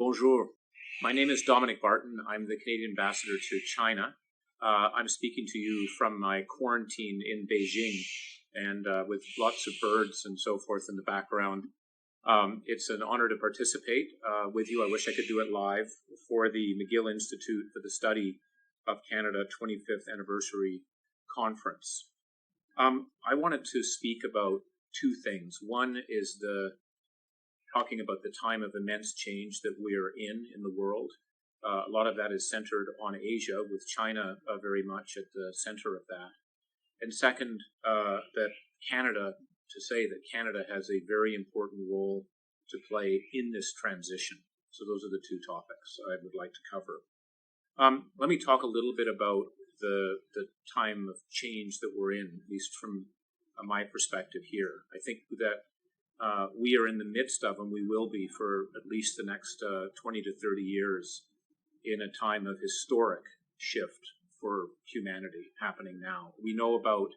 Bonjour. My name is Dominic Barton. I'm the Canadian ambassador to China. I'm speaking to you from my quarantine in Beijing, and with lots of birds and so forth in the background. It's an honor to participate with you. I wish I could do it live for the McGill Institute for the Study of Canada 25th Anniversary Conference. I wanted to speak about two things. One is talking about the time of immense change that we are in the world. A lot of that is centered on Asia, with China very much at the center of that. And second, that Canada has a very important role to play in this transition. So those are the two topics I would like to cover. Let me talk a little bit about the time of change that we're in, at least from my perspective here. I think that we are in the midst of, and we will be for at least the next 20 to 30 years, in a time of historic shift for humanity happening now. We know about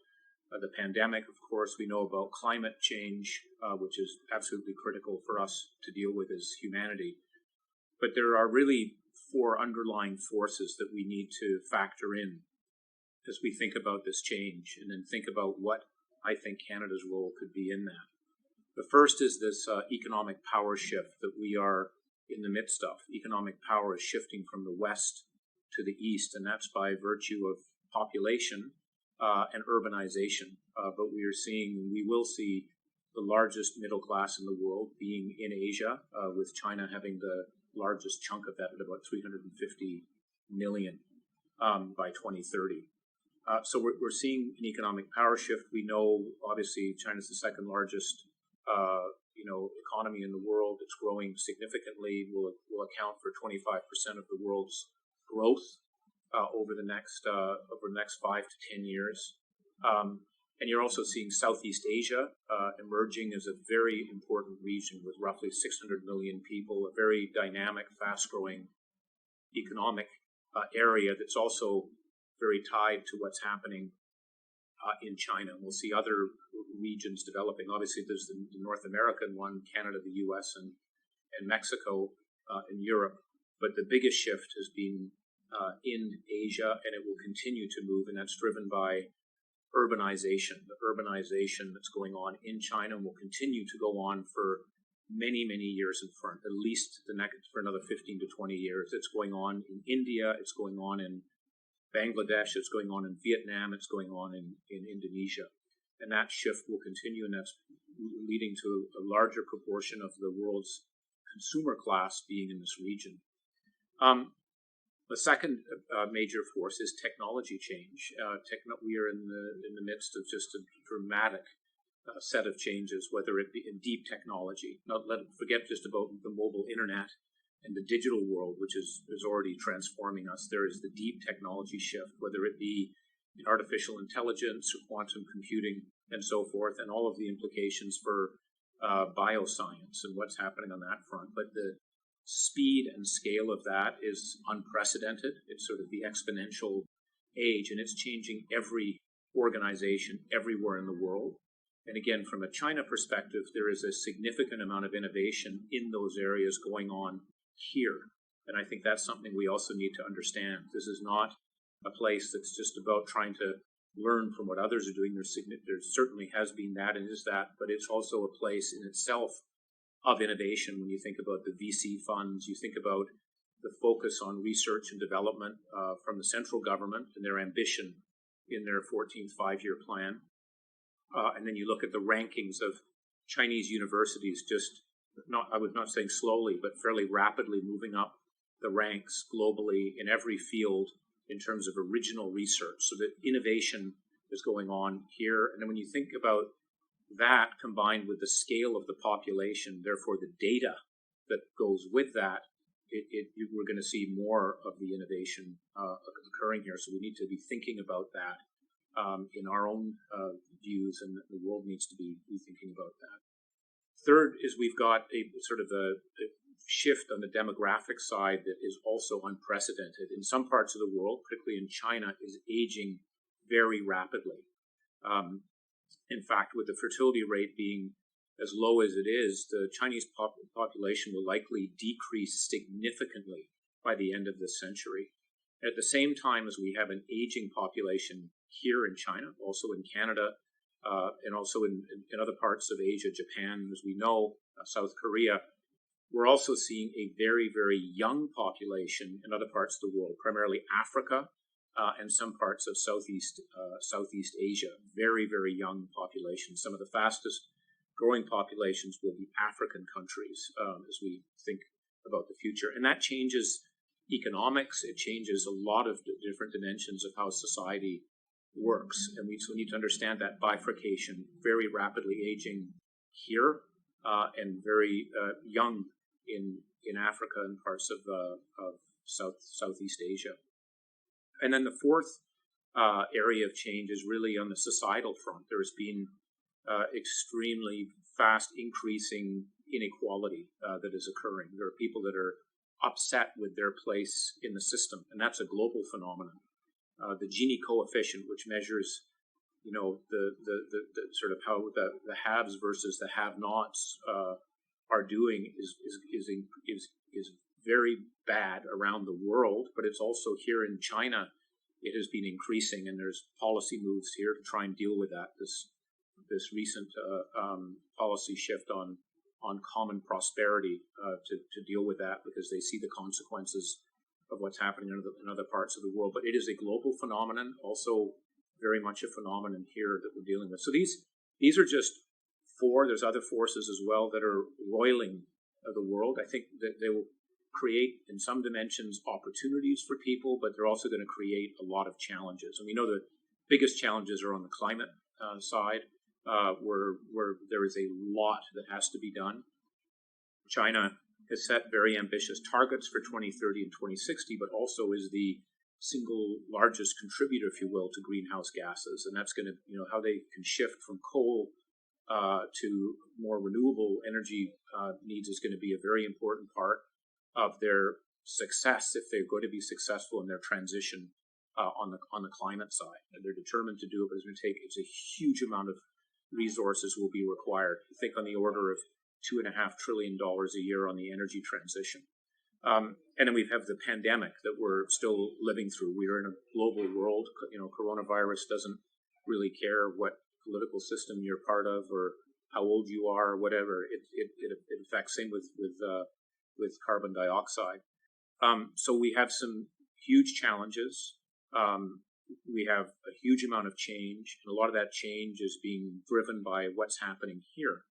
the pandemic, of course. We know about climate change, which is absolutely critical for us to deal with as humanity. But there are really four underlying forces that we need to factor in as we think about this change, and then think about what I think Canada's role could be in that. The first is this economic power shift that we are in the midst of. Economic power is shifting from the west to the east, and that's by virtue of population and urbanization. But we will see the largest middle class in the world being in Asia, with China having the largest chunk of that at about 350 million by 2030. So we're seeing an economic power shift. We know, obviously, China's the second largest economy in the world. It's growing significantly. Will account for 25% of the world's growth over the next 5 to 10 years. And you're also seeing Southeast Asia emerging as a very important region with roughly 600 million people, a very dynamic, fast-growing economic area that's also very tied to what's happening in China. We'll see other regions developing. Obviously, there's the North American one, Canada, the U.S., and Mexico, and Europe. But the biggest shift has been in Asia, and it will continue to move, and that's driven by urbanization. The urbanization that's going on in China will continue to go on for many, many years in front, at least for another 15 to 20 years. It's going on in India, it's going on in Bangladesh, it's going on in Vietnam, it's going on in Indonesia. And that shift will continue, and that's leading to a larger proportion of the world's consumer class being in this region. The second major force is technology change. We are in the midst of just a dramatic set of changes, whether it be in deep technology. Forget just about the mobile internet and the digital world, which is already transforming us. There is the deep technology shift, whether it be in artificial intelligence or quantum computing and so forth, and all of the implications for bioscience and what's happening on that front. But the speed and scale of that is unprecedented. It's sort of the exponential age, and it's changing every organization everywhere in the world. And again, from a China perspective, there is a significant amount of innovation in those areas going on here. And I think that's something we also need to understand. This is not a place that's just about trying to learn from what others are doing. There certainly has been that and is that, but it's also a place in itself of innovation. When you think about the VC funds, you think about the focus on research and development from the central government and their ambition in their 14th five-year plan. And then you look at the rankings of Chinese universities, I would not say slowly, but fairly rapidly moving up the ranks globally in every field in terms of original research. So that innovation is going on here. And then when you think about that combined with the scale of the population, therefore the data that goes with that, we're going to see more of the innovation occurring here. So we need to be thinking about that in our own views, and the world needs to be thinking about that. Third is we've got a sort of a shift on the demographic side that is also unprecedented. In some parts of the world, particularly in China, is aging very rapidly. In fact, with the fertility rate being as low as it is, the Chinese population will likely decrease significantly by the end of this century. At the same time as we have an aging population here in China, also in Canada, and also in other parts of Asia, Japan, as we know, South Korea, we're also seeing a very, very young population in other parts of the world, primarily Africa and some parts of Southeast Asia. Very, very young populations. Some of the fastest growing populations will be African countries as we think about the future. And that changes economics. It changes a lot of different dimensions of how society works. And we need to understand that bifurcation, very rapidly aging here and very young in Africa and parts of Southeast Asia. And then the fourth area of change is really on the societal front. There has been extremely fast increasing inequality that is occurring. There are people that are upset with their place in the system, and that's a global phenomenon. The Gini coefficient, which measures, the sort of how the haves versus the have-nots are doing, is very bad around the world, but it's also here in China. It has been increasing, and there's policy moves here to try and deal with that. This recent policy shift on common prosperity to deal with that, because they see the consequences of what's happening in other parts of the world. But it is a global phenomenon, also very much a phenomenon here that we're dealing with. So these are just four. There's other forces as well that are roiling the world. I think that they will create, in some dimensions, opportunities for people, but they're also going to create a lot of challenges. And we know the biggest challenges are on the climate side, where there is a lot that has to be done. China has set very ambitious targets for 2030 and 2060, but also is the single largest contributor, if you will, to greenhouse gases. And that's going to, how they can shift from coal to more renewable energy needs is going to be a very important part of their success if they're going to be successful in their transition on the climate side. And they're determined to do it, but it's a huge amount of resources will be required. I think on the order of $2.5 trillion a year on the energy transition. And then we have the pandemic that we're still living through. We are in a global world. Coronavirus doesn't really care what political system you're part of or how old you are or whatever. It affects, same with carbon dioxide. So we have some huge challenges. We have a huge amount of change, and a lot of that change is being driven by what's happening here.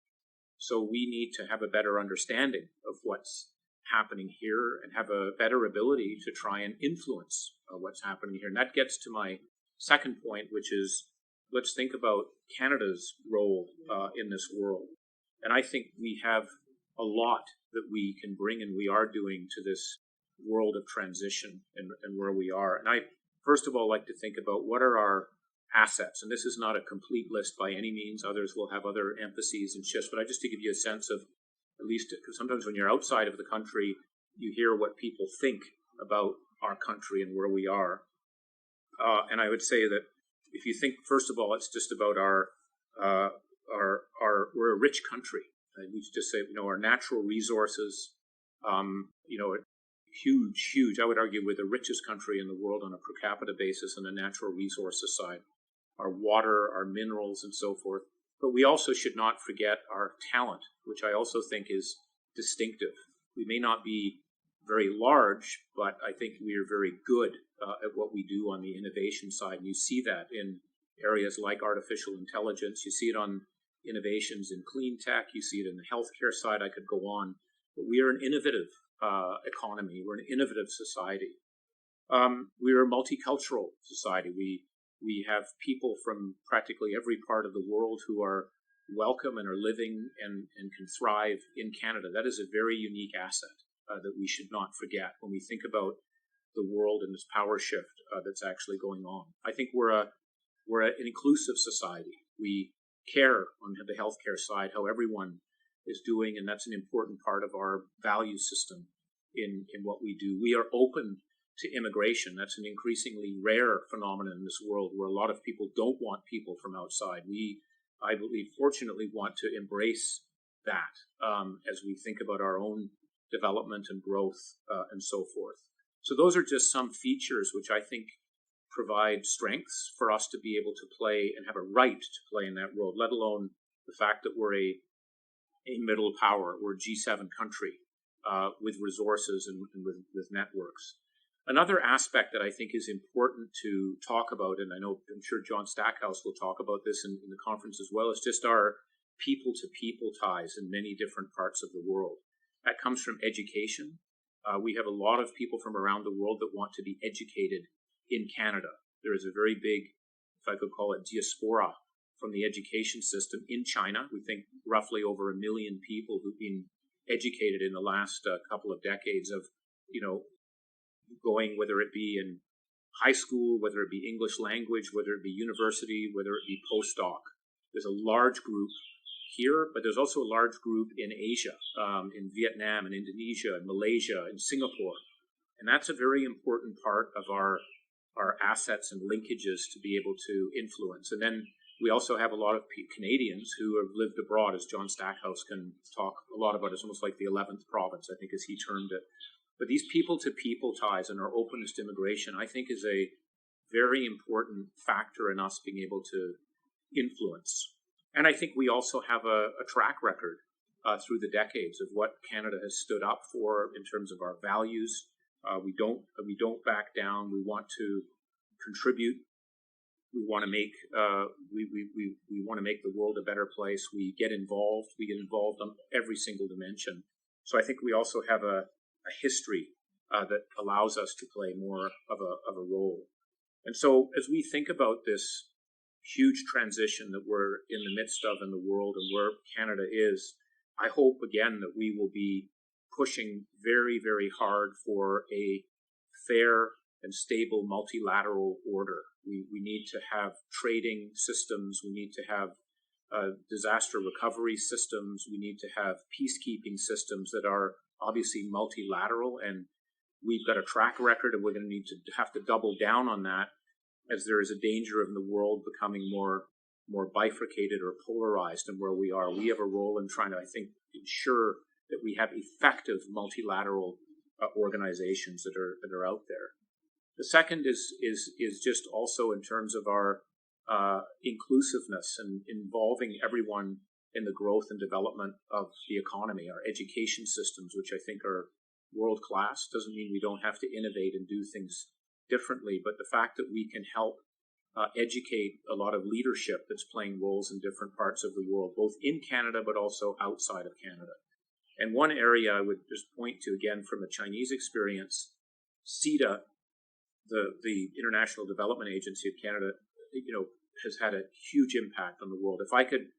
So we need to have a better understanding of what's happening here and have a better ability to try and influence what's happening here. And that gets to my second point, which is let's think about Canada's role in this world. And I think we have a lot that we can bring, and we are doing, to this world of transition and where we are. And I, first of all, like to think about what are our assets. And this is not a complete list by any means. Others will have other emphases and shifts, but just to give you a sense of, at least, because sometimes when you're outside of the country, you hear what people think about our country and where we are. And I would say that if you think, first of all, it's just about we're a rich country. We just say, our natural resources, huge. I would argue we're the richest country in the world on a per capita basis on the natural resources side. Our water, our minerals, and so forth. But we also should not forget our talent, which I also think is distinctive. We may not be very large, but I think we are very good at what we do on the innovation side. And you see that in areas like artificial intelligence. You see it on innovations in clean tech. You see it in the healthcare side. I could go on. But we are an innovative economy. We're an innovative society. We are a multicultural society. We have people from practically every part of the world who are welcome and are living and can thrive in Canada. That is a very unique asset that we should not forget when we think about the world and this power shift that's actually going on. I think we're an inclusive society. We care on the healthcare side how everyone is doing, and that's an important part of our value system in what we do. We are open to immigration. That's an increasingly rare phenomenon in this world where a lot of people don't want people from outside. We, I believe, fortunately want to embrace that as we think about our own development and growth and so forth. So those are just some features which I think provide strengths for us to be able to play and have a right to play in that world, let alone the fact that we're a middle power. We're a G7 country with resources and with networks. Another aspect that I think is important to talk about, and I'm sure John Stackhouse will talk about this in the conference as well, is just our people-to-people ties in many different parts of the world. That comes from education. We have a lot of people from around the world that want to be educated in Canada. There is a very big, if I could call it, diaspora from the education system in China. We think roughly over 1 million people who've been educated in the last couple of decades of, going, whether it be in high school, whether it be English language, whether it be university, whether it be postdoc. There's a large group here, but there's also a large group in Asia, in Vietnam and Indonesia and Malaysia and Singapore. And that's a very important part of our assets and linkages to be able to influence. And then we also have a lot of Canadians who have lived abroad, as John Stackhouse can talk a lot about. It's almost like the 11th province, I think, as he termed it. But these people-to-people ties and our openness to immigration, I think, is a very important factor in us being able to influence. And I think we also have a track record through the decades of what Canada has stood up for in terms of our values. We don't back down. We want to contribute. We want to make we want to make the world a better place. We get involved. We get involved on every single dimension. So I think we also have a history that allows us to play more of a role. And so as we think about this huge transition that we're in the midst of in the world and where Canada is, I hope again that we will be pushing very, very hard for a fair and stable multilateral order. We need to have trading systems. We need to have disaster recovery systems. We need to have peacekeeping systems that are obviously multilateral, and we've got a track record, and we're going to have to double down on that, as there is a danger of the world becoming more bifurcated or polarized than where we are. We have a role in trying to, I think, ensure that we have effective multilateral organizations that are out there. The second is just also in terms of our inclusiveness and involving everyone in the growth and development of the economy. Our education systems, which I think are world class, doesn't mean we don't have to innovate and do things differently, but the fact that we can help educate a lot of leadership that's playing roles in different parts of the world, both in Canada but also outside of Canada. And one area I would just point to, again, from a Chinese experience, CETA, the International Development Agency of Canada, has had a huge impact on the world. If I could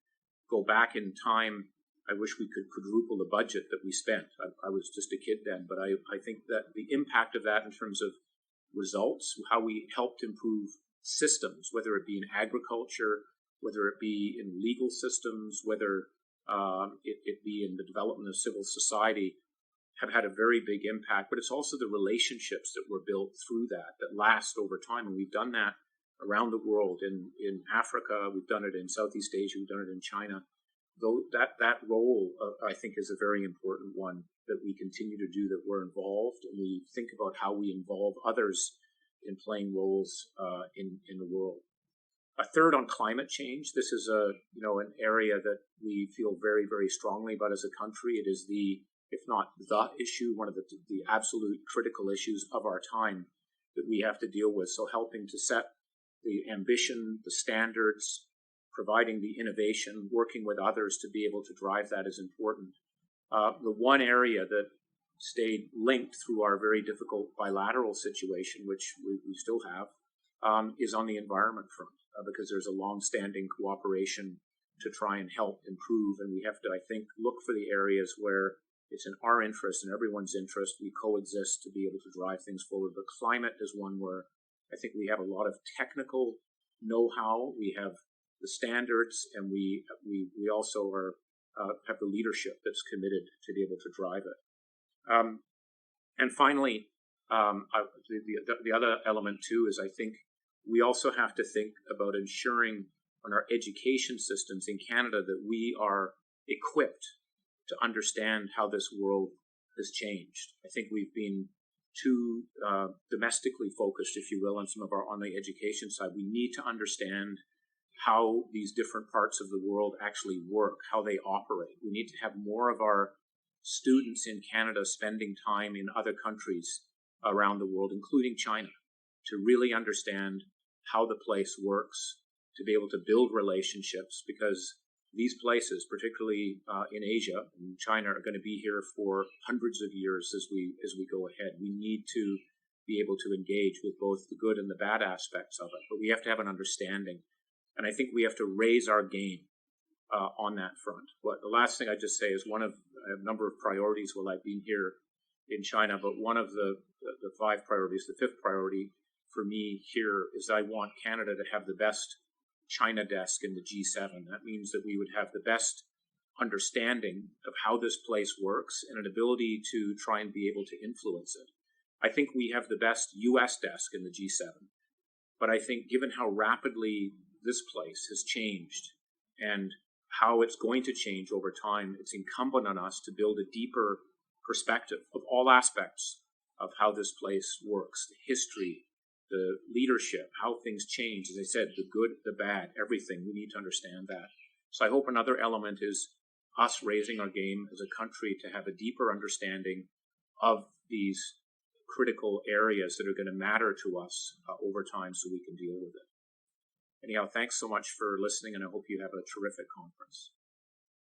go back in time, I wish we could quadruple the budget that we spent. I was just a kid then, but I think that the impact of that in terms of results, how we helped improve systems, whether it be in agriculture, whether it be in legal systems, whether it be in the development of civil society, have had a very big impact. But it's also the relationships that were built through that last over time. And we've done that around the world, in Africa, we've done it in Southeast Asia, we've done it in China. Though that role, I think, is a very important one that we continue to do, that we're involved, and we think about how we involve others in playing roles in the world. A third on climate change. This is an area that we feel very, very strongly about as a country. It is if not the issue, one of the absolute critical issues of our time that we have to deal with. So helping to set the ambition, the standards, providing the innovation, working with others to be able to drive that is important. The one area that stayed linked through our very difficult bilateral situation, which we still have, is on the environment front, because there's a long-standing cooperation to try and help improve, and we have to, I think, look for the areas where it's in our interest and everyone's interest. We coexist to be able to drive things forward. But climate is one where I think we have a lot of technical know-how. We have the standards, and we also have the leadership that's committed to be able to drive it. And finally, the other element too is I think we also have to think about ensuring on our education systems in Canada that we are equipped to understand how this world has changed. I think we've been too domestically focused, if you will, on some of our on the education side. We need to understand how these different parts of the world actually work, how they operate. We need to have more of our students in Canada spending time in other countries around the world, including China, to really understand how the place works, to be able to build relationships, because these places, particularly in Asia and China, are going to be here for hundreds of years as we go ahead. We need to be able to engage with both the good and the bad aspects of it, but we have to have an understanding. And I think we have to raise our game on that front. The last thing I just say is I have a number of priorities while I've been here in China, but one of the 5 priorities, the 5th priority for me here is I want Canada to have the best China desk in the G7. That means that we would have the best understanding of how this place works and an ability to try and be able to influence it. I think we have the best U.S. desk in the G7, but I think given how rapidly this place has changed and how it's going to change over time, it's incumbent on us to build a deeper perspective of all aspects of how this place works, the history, the leadership, how things change. As I said, the good, the bad, everything. We need to understand that. So I hope another element is us raising our game as a country to have a deeper understanding of these critical areas that are going to matter to us over time so we can deal with it. Anyhow, thanks so much for listening, and I hope you have a terrific conference.